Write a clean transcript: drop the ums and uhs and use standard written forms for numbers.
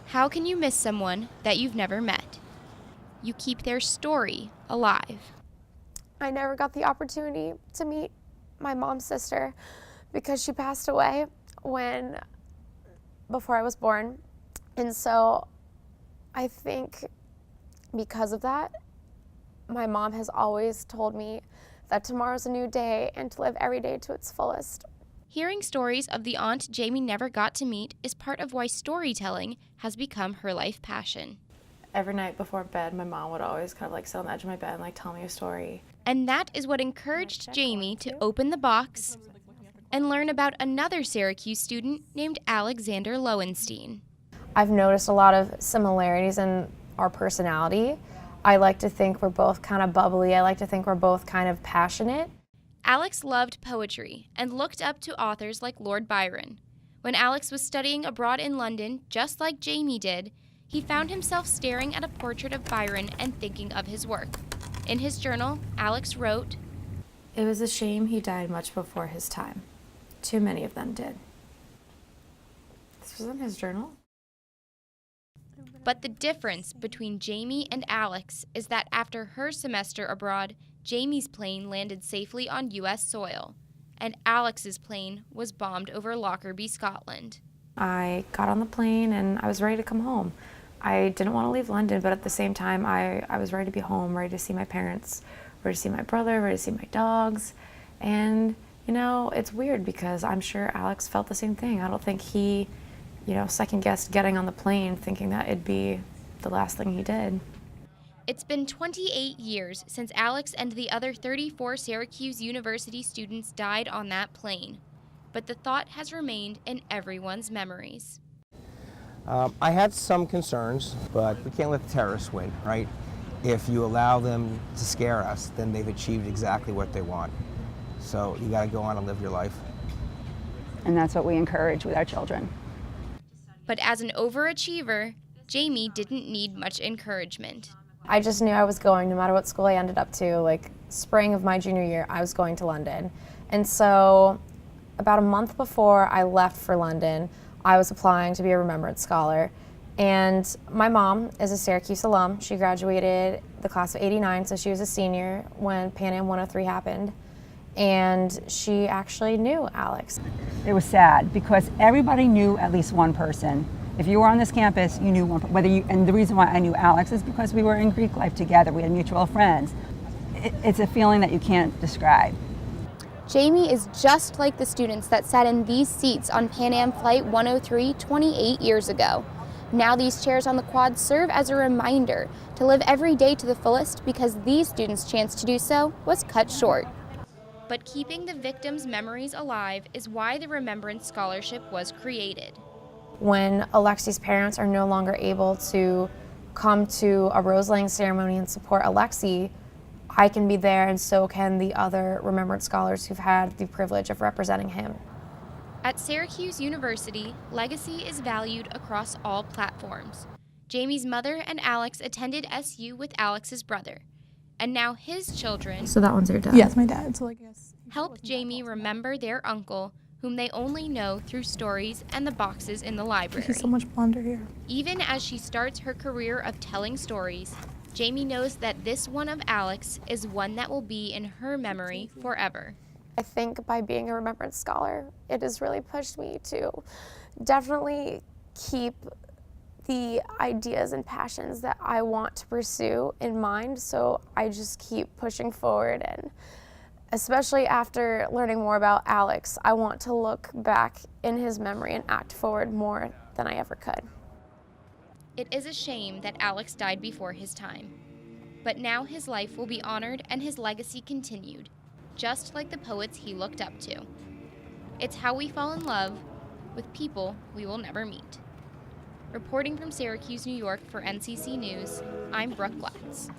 How can you miss someone that you've never met? You keep their story alive. I never got the opportunity to meet my mom's sister because she passed away before I was born. And so I think because of that, my mom has always told me that tomorrow's a new day and to live every day to its fullest. Hearing stories of the aunt Jamie never got to meet is part of why storytelling has become her life passion. Every night before bed, my mom would always kind of like sit on the edge of my bed and like tell me a story. And that is what encouraged Jamie to open the box and learn about another Syracuse student named Alexander Lowenstein. I've noticed a lot of similarities in our personality. I like to think we're both kind of bubbly. I like to think we're both kind of passionate. Alex loved poetry and looked up to authors like Lord Byron. When Alex was studying abroad in London, just like Jamie did, he found himself staring at a portrait of Byron and thinking of his work. In his journal, Alex wrote, "It was a shame he died much before his time. Too many of them did." This was in his journal? But the difference between Jamie and Alex is that after her semester abroad, Jamie's plane landed safely on U.S. soil, and Alex's plane was bombed over Lockerbie, Scotland. I got on the plane and I was ready to come home. I didn't want to leave London, but at the same time, I was ready to be home, ready to see my parents, ready to see my brother, ready to see my dogs. And, you know, it's weird because I'm sure Alex felt the same thing. I don't think he, second-guessed getting on the plane thinking that it'd be the last thing he did. It's been 28 years since Alex and the other 34 Syracuse University students died on that plane, but the thought has remained in everyone's memories. I had some concerns, but we can't let the terrorists win, right? If you allow them to scare us, then they've achieved exactly what they want. So you gotta go on and live your life. And that's what we encourage with our children. But as an overachiever, Jamie didn't need much encouragement. I just knew I was going, no matter what school I ended up to. Like spring of my junior year, I was going to London. And so about a month before I left for London, I was applying to be a Remembrance Scholar. And my mom is a Syracuse alum. She graduated the class of '89, so she was a senior when Pan Am 103 happened. And she actually knew Alex. It was sad because everybody knew at least one person. If you were on this campus, you knew one. And the reason why I knew Alex is because we were in Greek life together. We had mutual friends. It's a feeling that you can't describe. Jamie is just like the students that sat in these seats on Pan Am Flight 103 28 years ago. Now these chairs on the quad serve as a reminder to live every day to the fullest because these students' chance to do so was cut short. But keeping the victims' memories alive is why the Remembrance Scholarship was created. When Alexi's parents are no longer able to come to a rose-laying ceremony and support Alexi, I can be there and so can the other Remembrance Scholars who've had the privilege of representing him. At Syracuse University, legacy is valued across all platforms. Jamie's mother and Alex attended SU with Alex's brother, and now his children So that one's your dad? Yes, my dad. So yes. help Jamie remember their uncle, whom they only know through stories and the boxes in the library. He's so much blonder here. Even as she starts her career of telling stories, Jamie knows that this one of Alex is one that will be in her memory forever. I think by being a Remembrance Scholar, it has really pushed me to definitely keep the ideas and passions that I want to pursue in mind, so I just keep pushing forward. And especially after learning more about Alex, I want to look back in his memory and act forward more than I ever could. It is a shame that Alex died before his time, but now his life will be honored and his legacy continued, just like the poets he looked up to. It's how we fall in love with people we will never meet. Reporting from Syracuse, New York for NCC News, I'm Brooke Glatz.